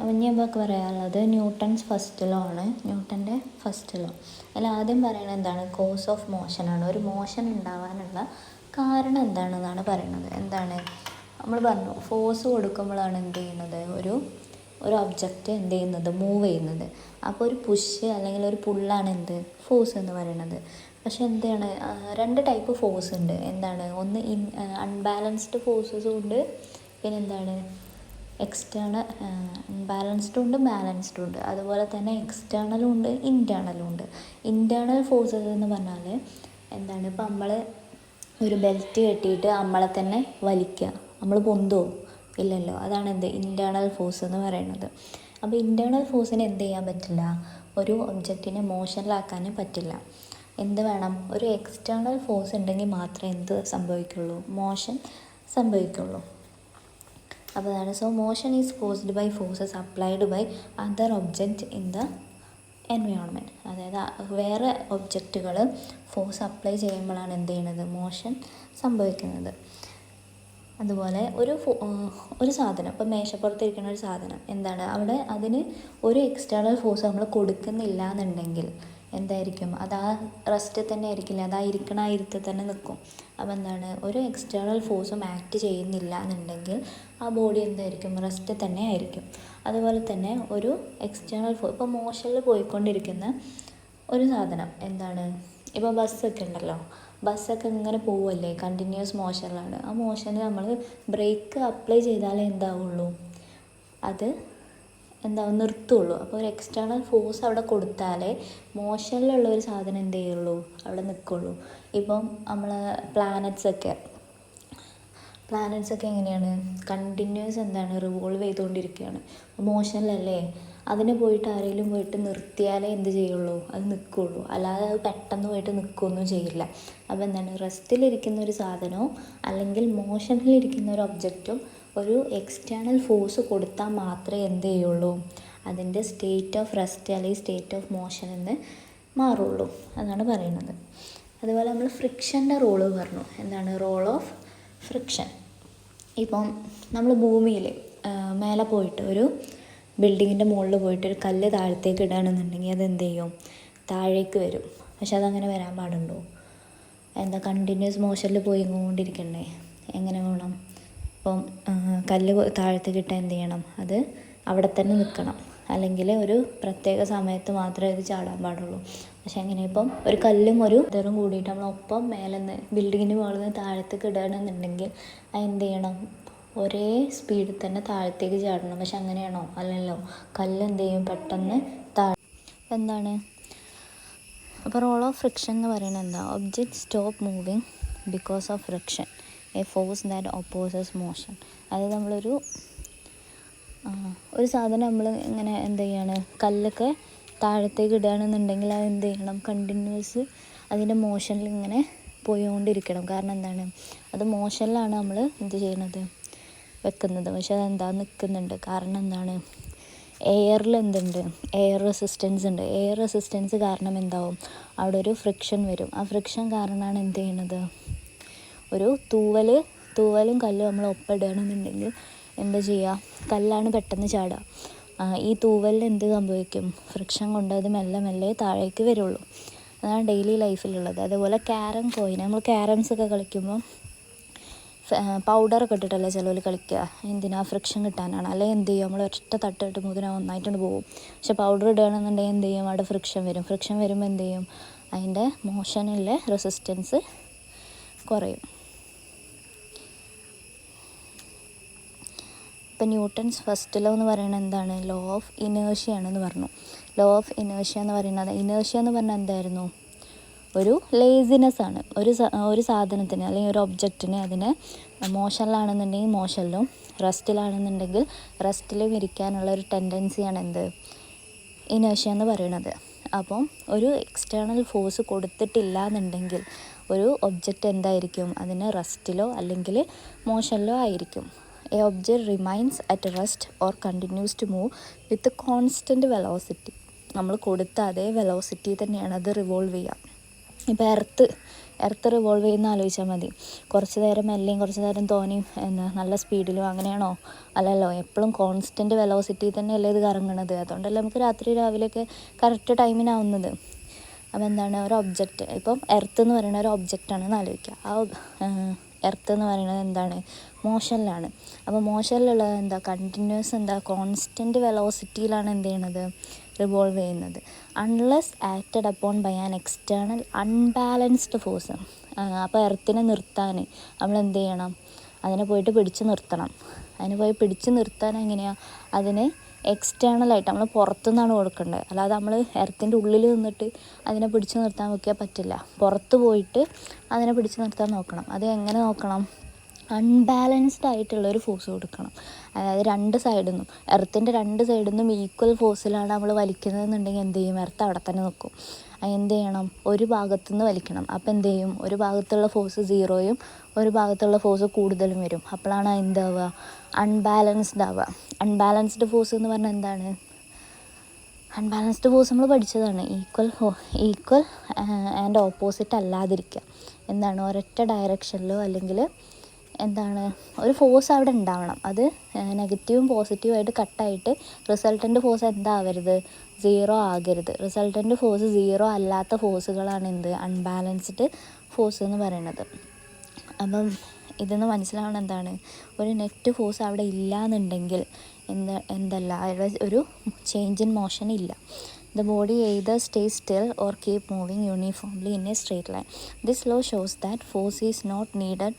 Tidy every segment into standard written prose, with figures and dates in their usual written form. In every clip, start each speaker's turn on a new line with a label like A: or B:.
A: അപ്പം ഇനി നമുക്ക് പറയാനുള്ളത് ന്യൂട്ടൺസ് ഫസ്റ്റ് ലോ ആണ്. ന്യൂട്ടൻ്റെ ഫസ്റ്റ് ലോ അതിൽ ആദ്യം പറയുന്നത് എന്താണ്? കോസ് ഓഫ് മോഷനാണ്. ഒരു മോഷൻ ഉണ്ടാവാനുള്ള കാരണം എന്താണെന്നാണ് പറയുന്നത്. എന്താണ് നമ്മൾ പറഞ്ഞു? ഫോഴ്സ് കൊടുക്കുമ്പോഴാണ് എന്ത് ചെയ്യുന്നത്? ഒരു ഒബ്ജക്റ്റ് എന്ത് ചെയ്യുന്നത്? മൂവ് ചെയ്യുന്നത്. അപ്പോൾ ഒരു പുഷ് അല്ലെങ്കിൽ ഒരു പുള്ളാണ് എന്ത്? ഫോഴ്സ് എന്ന് പറയുന്നത്. പക്ഷെ എന്താണ്? രണ്ട് ടൈപ്പ് ഫോഴ്സ് ഉണ്ട്. എന്താണ്? ഒന്ന് അൺബാലൻസ്ഡ് ഫോഴ്സസും ഉണ്ട്, പിന്നെ എന്താണ്? എക്സ്റ്റേണൽ ബാലൻസ്ഡും ഉണ്ട്, ബാലൻസ്ഡും ഉണ്ട്. അതുപോലെ തന്നെ എക്സ്റ്റേണലും ഉണ്ട്, ഇൻറ്റേർണലും ഉണ്ട്. ഇൻറ്റേർണൽ ഫോഴ്സസ് എന്ന് പറഞ്ഞാൽ എന്താണ്? ഇപ്പം നമ്മൾ ഒരു ബെൽറ്റ് കെട്ടിയിട്ട് നമ്മളെ തന്നെ വലിക്കുക, നമ്മൾ പൊന്തുമോ? ഇല്ലല്ലോ. അതാണ് എന്ത്? ഇൻറ്റേർണൽ ഫോഴ്സ് എന്ന് പറയുന്നത്. അപ്പോൾ ഇൻറ്റേർണൽ ഫോഴ്സിന് എന്ത് ചെയ്യാൻ പറ്റില്ല? ഒരു ഒബ്ജക്റ്റിനെ മോഷനിലാക്കാൻ പറ്റില്ല. എന്ത് വേണം? ഒരു എക്സ്റ്റേണൽ ഫോഴ്സ് ഉണ്ടെങ്കിൽ മാത്രമേ എന്ത് സംഭവിക്കുള്ളൂ? മോഷൻ സംഭവിക്കുള്ളൂ. അപ്പോൾ അതാണ്. So motion is caused by forces applied by other object in the environment. അതായത് വേറെ ഒബ്ജക്റ്റുകൾ ഫോഴ്സ് അപ്ലൈ ചെയ്യുമ്പോഴാണ് എന്ത് ചെയ്യുന്നത്? മോഷൻ സംഭവിക്കുന്നത്. അതുപോലെ ഒരു സാധനം, ഇപ്പം മേശപ്പുറത്തിരിക്കുന്ന ഒരു സാധനം എന്താണ്? അവിടെ അതിന് ഒരു എക്സ്റ്റേണൽ ഫോഴ്സ് നമ്മൾ കൊടുക്കുന്നില്ല എന്നുണ്ടെങ്കിൽ എന്തായിരിക്കും? അത് ആ റെസ്റ്റ് തന്നെ ആയിരിക്കില്ല, അത് ആ ഇരിക്കണ ആ ഇരുത്തിൽ തന്നെ നിൽക്കും. അപ്പോൾ എന്താണ്? ഒരു എക്സ്റ്റേണൽ ഫോഴ്സും ആക്ട് ചെയ്യുന്നില്ല എന്നുണ്ടെങ്കിൽ ആ ബോഡി എന്തായിരിക്കും? റെസ്റ്റ് തന്നെ ആയിരിക്കും. അതുപോലെ തന്നെ ഒരു എക്സ്റ്റേണൽ ഇപ്പോൾ മോഷനിൽ പോയിക്കൊണ്ടിരിക്കുന്ന ഒരു സാധനം എന്താണ്? ഇപ്പോൾ ബസ്സൊക്കെ ഉണ്ടല്ലോ, ബസ്സൊക്കെ ഇങ്ങനെ പോവുമല്ലേ, കണ്ടിന്യൂസ് മോഷനിലാണ്. ആ മോഷന് നമ്മൾ ബ്രേക്ക് അപ്ലൈ ചെയ്താലേ എന്താവുള്ളൂ? അത് എന്താവും? നിർത്തുള്ളൂ. അപ്പോൾ ഒരു എക്സ്റ്റേണൽ ഫോഴ്സ് അവിടെ കൊടുത്താലേ മോഷനിലുള്ള ഒരു സാധനം എന്ത് ചെയ്യുള്ളൂ? അവിടെ നിൽക്കുള്ളൂ. ഇപ്പം നമ്മൾ പ്ലാനറ്റ്സൊക്കെ എങ്ങനെയാണ്? കണ്ടിന്യൂസ് എന്താണ്? റിവോൾവ് ചെയ്തുകൊണ്ടിരിക്കുകയാണ്. മോഷനിലല്ലേ? അതിന് പോയിട്ട് ആരെങ്കിലും പോയിട്ട് നിർത്തിയാലേ എന്ത് ചെയ്യുള്ളൂ? അത് നിൽക്കുള്ളൂ. അല്ലാതെ അത് പെട്ടെന്ന് പോയിട്ട് നിൽക്കുകയൊന്നും ചെയ്യില്ല. അപ്പോൾ എന്താണ്? റെസ്റ്റിലിരിക്കുന്ന ഒരു സാധനവും അല്ലെങ്കിൽ മോഷനിലിരിക്കുന്ന ഒരു ഒബ്ജക്റ്റും ഒരു എക്സ്റ്റേണൽ ഫോഴ്സ് കൊടുത്താൽ മാത്രമേ എന്ത് ചെയ്യുള്ളൂ? അതിൻ്റെ സ്റ്റേറ്റ് ഓഫ് റെസ്റ്റ് അല്ലെങ്കിൽ സ്റ്റേറ്റ് ഓഫ് മോഷൻ എന്ന് മാറുള്ളൂ. അതാണ് പറയുന്നത്. അതുപോലെ നമ്മൾ ഫ്രിക്ഷൻ്റെ റോള് പറഞ്ഞു. എന്താണ്? Role of friction. ഇപ്പം നമ്മൾ ഭൂമിയിൽ മേലെ പോയിട്ട് ഒരു ബിൽഡിങ്ങിൻ്റെ മുകളിൽ പോയിട്ട് ഒരു കല്ല് താഴത്തേക്ക് ഇടുകയാണെന്നുണ്ടെങ്കിൽ അതെന്ത് ചെയ്യും? താഴേക്ക് വരും. പക്ഷെ അതങ്ങനെ വരാൻ പാടുണ്ടോ? എന്താ? കണ്ടിന്യൂസ് മോഷനിൽ പോയി കൊണ്ടിരിക്കണ്ടേ? എങ്ങനെ വേണം? ഇപ്പം കല്ല് താഴത്തേക്ക് ഇട്ടാൽ എന്ത് ചെയ്യണം? അത് അവിടെ തന്നെ നിൽക്കണം. അല്ലെങ്കിൽ ഒരു പ്രത്യേക സമയത്ത് മാത്രമേ ഇത് ചാടാൻ പാടുള്ളൂ. പക്ഷെ എങ്ങനെ? ഇപ്പം ഒരു കല്ലും ഒരു ഇതറും കൂടിയിട്ട് നമ്മളൊപ്പം മേലെ നിന്ന് ബിൽഡിങ്ങിൻ്റെ മുകളിൽ നിന്ന് താഴത്തേക്ക് ഇടുകയാണെന്നുണ്ടെങ്കിൽ അത് എന്ത് ചെയ്യണം? ഒരേ സ്പീഡിൽ തന്നെ താഴത്തേക്ക് ചാടണം. പക്ഷെ അങ്ങനെയാണോ? അല്ലല്ലോ. കല്ല് എന്ത് ചെയ്യും? പെട്ടെന്ന് എന്താണ്? അപ്പോൾ റോൾ ഓഫ് ഫ്രിക്ഷൻ എന്ന് പറയുന്നത് എന്താ? Object stop moving because of friction, A force that opposes motion. അതായത് നമ്മളൊരു സാധനം നമ്മൾ ഇങ്ങനെ എന്ത് ചെയ്യാണ്? കല്ലൊക്കെ താഴത്തേക്ക് ഇടുകയാണെന്നുണ്ടെങ്കിൽ അത് എന്ത് ചെയ്യണം? കണ്ടിന്യൂസ് അതിൻ്റെ മോഷനിൽ ഇങ്ങനെ പോയിക്കൊണ്ടിരിക്കണം. കാരണം എന്താണ്? അത് മോഷനിലാണ് നമ്മൾ എന്ത് ചെയ്യണത്? വെക്കുന്നത്. പക്ഷെ അതെന്താ? നിൽക്കുന്നുണ്ട്. കാരണം എന്താണ്? എയറിൽ എന്തുണ്ട്? എയർ റെസിസ്റ്റൻസ് ഉണ്ട്. എയർ റെസിസ്റ്റൻസ് കാരണം എന്താവും? അവിടെ ഒരു ഫ്രിക്ഷൻ വരും. ആ ഫ്രിക്ഷൻ കാരണമാണ് എന്ത് ചെയ്യണത്? ഒരു തൂവലും കല്ലും നമ്മൾ ഒപ്പിടുകയാണെന്നുണ്ടെങ്കിൽ എന്താ ചെയ്യുക? കല്ലാണ് പെട്ടെന്ന് ചാടുക. ഈ തൂവലിൽ എന്ത് സംഭവിക്കും? ഫ്രിക്ഷൻ കൊണ്ട് അത് മെല്ലെ മെല്ലെ താഴേക്ക് വരുള്ളൂ. അതാണ് ഡെയിലി ലൈഫിലുള്ളത്. അതുപോലെ ക്യാരം കോയിൻ, നമ്മൾ ക്യാരംസൊക്കെ കളിക്കുമ്പോൾ പൗഡറൊക്കെ ഇട്ടിട്ടല്ലേ ചിലവർ കളിക്കുക. എന്തിനാ? ഫ്രിക്ഷൻ കിട്ടാനാണ്. അല്ലെങ്കിൽ എന്ത് ചെയ്യും? നമ്മൾ ഒറ്റ തട്ട് ഇട്ടുമ്പോൾ ഒന്നായിട്ടുണ്ട് പോകും. പക്ഷെ പൗഡർ ഇടുകയാണെന്നുണ്ടെങ്കിൽ എന്ത് ചെയ്യും? അവിടെ ഫ്രിക്ഷൻ വരും. ഫ്രിക്ഷൻ വരുമ്പോൾ എന്ത് ചെയ്യും? അതിൻ്റെ മോഷനിലെ റെസിസ്റ്റൻസ് കുറയും. ഇപ്പം ന്യൂട്ടൺസ് ഫസ്റ്റ് ലോ എന്ന് പറയുന്നത് എന്താണ്? ലോ ഓഫ് ഇനേർഷ്യ ആണെന്ന് പറഞ്ഞു. ലോ ഓഫ് ഇനേർഷ്യ എന്ന് പറയുന്നത്, ഇനേർഷ്യ എന്ന് പറഞ്ഞാൽ എന്തായിരുന്നു? ഒരു ലേസിനെസ്സാണ്. ഒരു സാധനത്തിന് അല്ലെങ്കിൽ ഒരു ഒബ്ജക്റ്റിന് അതിന് മോഷനിലാണെന്നുണ്ടെങ്കിൽ മോഷനിലും റെസ്റ്റിലാണെന്നുണ്ടെങ്കിൽ റെസ്റ്റിലും ഇരിക്കാനുള്ള ഒരു ടെൻഡൻസിയാണ് എന്ത്? ഇനേർഷ്യ എന്ന് പറയുന്നത്. അപ്പം ഒരു എക്സ്റ്റേണൽ ഫോഴ്സ് കൊടുത്തിട്ടില്ല എന്നുണ്ടെങ്കിൽ ഒരു ഒബ്ജക്റ്റ് എന്തായിരിക്കും? അതിന് റെസ്റ്റിലോ അല്ലെങ്കിൽ മോഷനിലോ ആയിരിക്കും. A object remains at rest or continues to move with constant velocity. നമ്മൾ കൊടുത്ത അതേ വെലോസിറ്റി തന്നെയാണ് അത് റിവോൾവ് ചെയ്യുക. ഇപ്പോൾ എർത്ത് റിവോൾവ് ചെയ്യുന്ന ആലോചിച്ചാൽ മതി. കുറച്ച് നേരം മെല്ലെയും കുറച്ച് നേരം തോനെയും നല്ല സ്പീഡിലും അങ്ങനെയാണോ? അല്ലല്ലോ, എപ്പോഴും കോൺസ്റ്റൻറ്റ് വെലോസിറ്റി തന്നെയല്ലേ ഇത് കറങ്ങണത്. അതുകൊണ്ടല്ലേ നമുക്ക് രാത്രി രാവിലെയൊക്കെ കറക്റ്റ് ടൈമിനാവുന്നത്. അപ്പോൾ എന്താണ്, ഒരു ഒബ്ജക്റ്റ്, ഇപ്പം എർത്ത് എന്ന് പറയുന്ന ഒരു ഒബ്ജക്റ്റാണെന്ന് ആലോചിക്കുക. ആ എർത്ത് എന്ന് പറയുന്നത് എന്താണ്, മോഷനിലാണ്. അപ്പോൾ മോഷനിലുള്ളത് എന്താ, കണ്ടിന്യൂസ് കോൺസ്റ്റൻറ്റ് വെലോസിറ്റിയിലാണ് എന്ത് ചെയ്യണത്, റിവോൾവ് ചെയ്യുന്നത്. Unless acted upon by an external unbalanced force. അപ്പോൾ എർത്തിനെ നിർത്താൻ നമ്മൾ എന്ത് ചെയ്യണം, അതിനെ പോയിട്ട് പിടിച്ച് നിർത്തണം. പിടിച്ച് നിർത്താൻ എങ്ങനെയാണ്, അതിന് എക്സ്റ്റേണലായിട്ട് നമ്മൾ പുറത്തുനിന്നാണ് കൊടുക്കേണ്ടത്. അല്ലാതെ നമ്മൾ എർത്തിൻ്റെ ഉള്ളിൽ നിന്നിട്ട് അതിനെ പിടിച്ച് നിർത്താൻ നോക്കിയാൽ പറ്റില്ല. പുറത്ത് പോയിട്ട് അതിനെ പിടിച്ച് നിർത്താൻ നോക്കണം. അത് എങ്ങനെ നോക്കണം, അൺബാലൻസ്ഡ് ആയിട്ടുള്ളൊരു ഫോഴ്സ് കൊടുക്കണം. അതായത് രണ്ട് സൈഡിൽ നിന്നും, എർത്തിൻ്റെ രണ്ട് സൈഡിൽ നിന്നും ഈക്വൽ ഫോഴ്സിലാണ് നമ്മൾ വലിക്കുന്നതെന്നുണ്ടെങ്കിൽ എന്ത് ചെയ്യും, എർത്ത് അവിടെ തന്നെ നിൽക്കും. എന്ത് ചെയ്യണം, ഒരു ഭാഗത്തുനിന്ന് വലിക്കണം. അപ്പോൾ എന്ത് ചെയ്യും, ഒരു ഭാഗത്തുള്ള ഫോഴ്സ് 0യും ഒരു ഭാഗത്തുള്ള ഫോഴ്സ് കൂടുതലും വരും. അപ്പോഴാണ് എന്താവുക, അൺബാലൻസ്ഡ് ആവുക. അൺബാലൻസ്ഡ് ഫോഴ്സ് എന്ന് പറഞ്ഞാൽ എന്താണ്, അൺബാലൻസ്ഡ് ഫോഴ്സ് നമ്മൾ പഠിച്ചതാണ്. ഈക്വൽ ആൻഡ് ഓപ്പോസിറ്റ് അല്ലാതിരിക്കുക. എന്താണ്, ഒരൊറ്റ ഡയറക്ഷനിലോ അല്ലെങ്കിൽ എന്താണ് ഒരു ഫോഴ്സ് അവിടെ ഉണ്ടാവണം. അത് നെഗറ്റീവും പോസിറ്റീവുമായിട്ട് കട്ടായിട്ട് റിസൾട്ടൻ്റ് ഫോഴ്സ് എന്താവരുത്, 0 ആകരുത്. റിസൾട്ടൻ്റ് ഫോഴ്സ് 0 അല്ലാത്ത ഫോഴ്സുകളാണ് എന്ത്, അൺബാലൻസ്ഡ് ഫോഴ്സ് എന്ന് പറയുന്നത്. അപ്പം ഇതെന്ന് മനസ്സിലാവണം എന്താണ്, ഒരു നെറ്റ് ഫോഴ്സ് അവിടെ ഇല്ല എന്നുണ്ടെങ്കിൽ എന്തല്ല അവിടെ ഒരു ചേഞ്ച് ഇൻ മോഷൻ ഇല്ല. The body either stays still or keep moving uniformly in a straight line. This law shows that force is not needed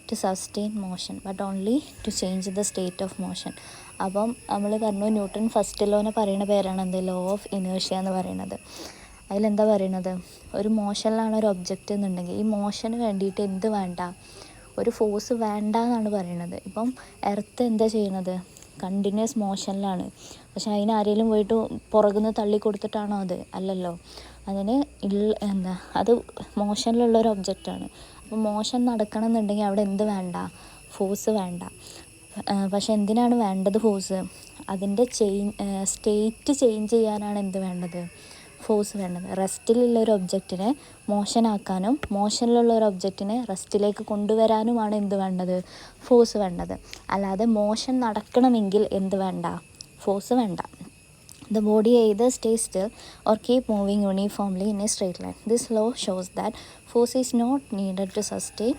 A: to sustain motion but only to change the state of motion. അപ്പം നമ്മൾ പറഞ്ഞു, newton first ലോനെ പറയുന്ന പേരാണ് എന്ത്, law of inertia എന്ന് പറയുന്നത്. അതിലെന്താ പറയുന്നത്, ഒരു മോഷനിലാണ് ഒരു ഒബ്ജക്റ്റ് എന്നുണ്ടെങ്കിൽ ഈ മോഷന് വേണ്ടിയിട്ട് എന്ത് വേണ്ട, ഒരു ഫോഴ്സ് വേണ്ട എന്നാണ് പറയുന്നത്. ഇപ്പം എർത്ത് എന്താ ചെയ്യണത്, കണ്ടിന്യൂസ് മോഷനിലാണ്. പക്ഷെ അതിനാരെങ്കിലും പോയിട്ട് പുറകുന്ന് തള്ളി കൊടുത്തിട്ടാണോ അത്, അല്ലല്ലോ. അതിന് അത് മോഷനിലുള്ളൊരു ഒബ്ജക്റ്റാണ്. അപ്പോൾ മോഷൻ നടക്കണം എന്നുണ്ടെങ്കിൽ അവിടെ എന്ത് വേണ്ട, ഫോഴ്സ് വേണ്ട. പക്ഷെ എന്തിനാണ് വേണ്ടത് ഫോഴ്സ്, അതിൻ്റെ സ്റ്റേറ്റ് ചേഞ്ച് ചെയ്യാനാണ് എന്ത് വേണ്ടത്, ഫോഴ്സ് വേണ്ടത്. റെസ്റ്റിലുള്ള ഒരു ഒബ്ജക്റ്റിനെ മോഷനാക്കാനും മോഷനിലുള്ള ഒരു ഒബ്ജക്റ്റിനെ റെസ്റ്റിലേക്ക് കൊണ്ടുവരാനുമാണ് എന്ത് വേണ്ടത്, ഫോഴ്സ് വേണ്ടത്. അല്ലാതെ മോഷൻ നടക്കണമെങ്കിൽ എന്ത് വേണ്ട, ഫോഴ്സ് വേണ്ട. The body either stays still or keep moving uniformly in a straight line. This law shows that force is not needed to sustain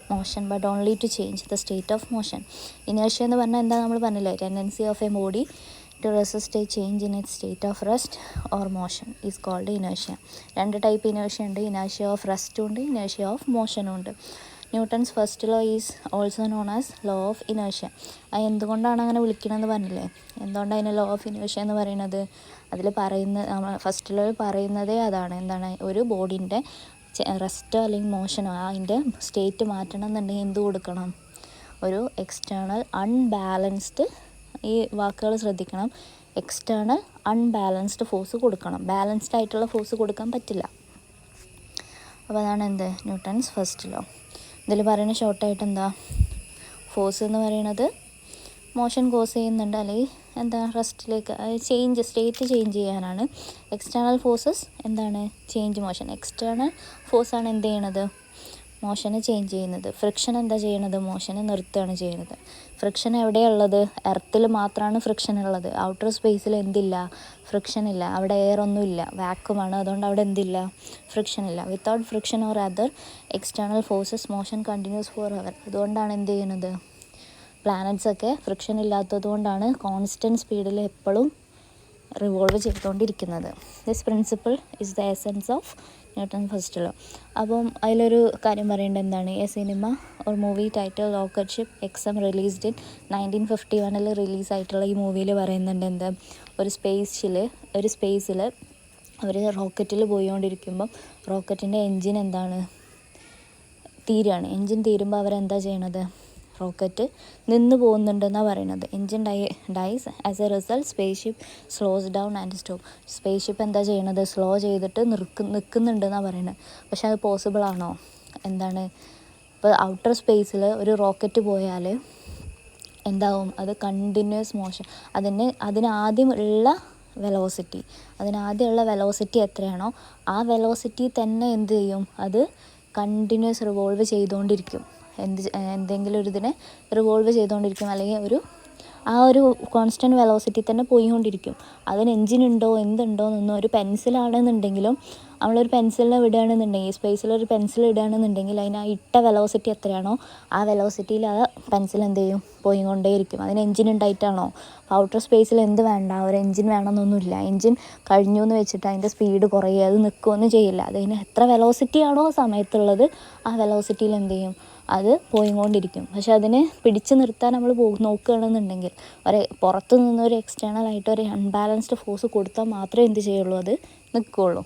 A: motion but only to change the state of motion. Inertia എന്ന് പറഞ്ഞാൽ എന്താ നമ്മൾ പറഞ്ഞില്ലേ, tendency of A body to resist a change in its state of rest or motion is called inertia. രണ്ട് type inertia ഉണ്ട്, inertia of റെസ്റ്റും ഉണ്ട്, inertia of മോഷനും ഉണ്ട്. Newton's first law is also known as law of inertia. അത് എന്തുകൊണ്ടാണ് അങ്ങനെ വിളിക്കണമെന്ന് പറഞ്ഞില്ലേ, എന്തുകൊണ്ടാണ് അതിനെ ലോ ഓഫ് ഇനേർഷ്യ എന്ന് പറയുന്നത്, അതിൽ ഫസ്റ്റ് ലോ പറയുന്നതേ അതാണ്. എന്താണ്, ഒരു ബോഡീൻ്റെ റെസ്റ്റോ അല്ലെങ്കിൽ മോഷനോ അതിൻ്റെ സ്റ്റേറ്റ് മാറ്റണം എന്നുണ്ടെങ്കിൽ എന്ത് കൊടുക്കണം, ഒരു എക്സ്റ്റേണൽ അൺബാലൻസ്ഡ്, ഈ വാക്കുകൾ ശ്രദ്ധിക്കണം, എക്സ്റ്റേണൽ അൺബാലൻസ്ഡ് ഫോഴ്സ് കൊടുക്കണം. ബാലൻസ്ഡ് ആയിട്ടുള്ള ഫോഴ്സ് കൊടുക്കാൻ പറ്റില്ല. അപ്പോൾ അതാണ് എന്ത്, ന്യൂട്ടൺസ് ഫസ്റ്റ് ലോ. ഇതിൽ പറയുന്ന ഷോർട്ടായിട്ട് എന്താ, ഫോഴ്സ് എന്ന് പറയുന്നത് മോഷൻ കോസ് ചെയ്യുന്നുണ്ട്, അല്ലെങ്കിൽ എന്താ റെസ്റ്റിലേക്ക് സ്റ്റേറ്റ് ചേഞ്ച് ചെയ്യാനാണ്. എക്സ്റ്റേണൽ ഫോഴ്സസ് എന്താണ്, ചേഞ്ച് മോഷൻ. എക്സ്റ്റേണൽ ഫോഴ്സാണ് എന്ത് ചെയ്യണത്, മോഷനെ ചേഞ്ച് ചെയ്യുന്നത്. ഫ്രിക്ഷൻ എന്താ ചെയ്യണത്, മോഷനെ നിർത്തുകയാണ് ചെയ്യുന്നത്. ഫ്രിക്ഷൻ എവിടെയുള്ളത്, എർത്തിൽ മാത്രമാണ് ഫ്രിക്ഷൻ ഉള്ളത്. ഔട്ടർ സ്പേസിൽ എന്തില്ല, ഫ്രിക്ഷൻ ഇല്ല. അവിടെ എയർ ഒന്നും ഇല്ല, വാക്വമാണ്. അതുകൊണ്ട് അവിടെ എന്തില്ല, ഫ്രിക്ഷൻ ഇല്ല. Without friction or other external forces motion continuous for ever. അതുകൊണ്ടാണ് എന്ത് ചെയ്യുന്നത്, പ്ലാനറ്റ്സൊക്കെ ഫ്രിക്ഷൻ ഇല്ലാത്തത് കൊണ്ടാണ് കോൺസ്റ്റൻറ്റ് സ്പീഡിൽ എപ്പോഴും റിവോൾവ് ചെയ്തുകൊണ്ടിരിക്കുന്നത്. This principle is the essence of newton first law. അപ്പം അതിലൊരു കാര്യം പറയേണ്ടത് എന്താണ്, എ സിനിമ ഒരു movie title rocket ship exempt released in 1951 റിലീസായിട്ടുള്ള ഈ മൂവിയിൽ പറയുന്നുണ്ട് എന്ത്, ഒരു സ്പേസിൽ അവർ റോക്കറ്റിൽ പോയിക്കൊണ്ടിരിക്കുമ്പം റോക്കറ്റിൻ്റെ എൻജിൻ എന്താണ്, തീരുകയാണ്. എൻജിൻ തീരുമ്പോൾ അവരെന്താ ചെയ്യണത്, റോക്കറ്റ് നിന്ന് പോകുന്നുണ്ടെന്നാണ് പറയുന്നത്. Engine dies as a result space ship slows down and stop. Space ship എന്താ ചെയ്യണത്, സ്ലോ ചെയ്തിട്ട് നിൽക്കുന്നുണ്ടെന്നാണ് പറയുന്നത്. പക്ഷെ അത് പോസിബിൾ ആണോ, എന്താണ്, ഇപ്പോൾ ഔട്ടർ സ്പേസിൽ ഒരു റോക്കറ്റ് പോയാൽ എന്താവും, അത് കണ്ടിന്യൂസ് മോഷൻ. അതിനാദ്യമുള്ള വെലോസിറ്റി എത്രയാണോ ആ വെലോസിറ്റി തന്നെ എന്ത് ചെയ്യും, അത് കണ്ടിന്യൂസ് റിവോൾവ് ചെയ്തുകൊണ്ടിരിക്കും. എന്തെങ്കിലും ഒരു ഇതിനെ റിവോൾവ് ചെയ്തുകൊണ്ടിരിക്കും, അല്ലെങ്കിൽ ആ ഒരു കോൺസ്റ്റൻറ്റ് വെലോസിറ്റി തന്നെ പോയിക്കൊണ്ടിരിക്കും. അതിന് എൻജിനുണ്ടോ എന്തുണ്ടോ എന്നൊന്നും, ഒരു പെൻസിലാണെന്നുണ്ടെങ്കിലും നമ്മളൊരു പെൻസിലിനെ വിടുകയാണെന്നുണ്ടെങ്കിൽ, സ്പേസിലൊരു പെൻസിൽ ഇടുകയാണെന്നുണ്ടെങ്കിൽ അതിന് ആ ഇട്ട വെലോസിറ്റി എത്രയാണോ ആ വെലോസിറ്റിയിൽ ആ പെൻസിൽ എന്ത് ചെയ്യും, പോയിക്കൊണ്ടേയിരിക്കും. അതിന് എൻജിൻ ഉണ്ടായിട്ടാണോ? ഔട്ടർ സ്പേസിൽ എന്ത് വേണ്ട, ഒരു എൻജിൻ വേണമെന്നൊന്നുമില്ല. എൻജിൻ കഴിഞ്ഞു എന്ന് വെച്ചിട്ട് അതിൻ്റെ സ്പീഡ് കുറയുക, അത് നിൽക്കുകയൊന്നും ചെയ്യില്ല. അതിന് എത്ര വെലോസിറ്റി ആണോ സമയത്തുള്ളത് ആ വെലോസിറ്റിയിൽ എന്ത് ചെയ്യും, അത് പോയിക്കൊണ്ടിരിക്കും. പക്ഷെ അതിനെ പിടിച്ചു നിർത്താൻ നമ്മൾ നോക്കുകയാണെന്നുണ്ടെങ്കിൽ, പുറത്തു നിന്നൊരു എക്സ്റ്റേണലായിട്ട് ഒരു അൺബാലൻസ്ഡ് ഫോഴ്സ് കൊടുത്താൽ മാത്രമേ എന്ത് ചെയ്യുള്ളൂ, അത് നിൽക്കുകയുള്ളൂ.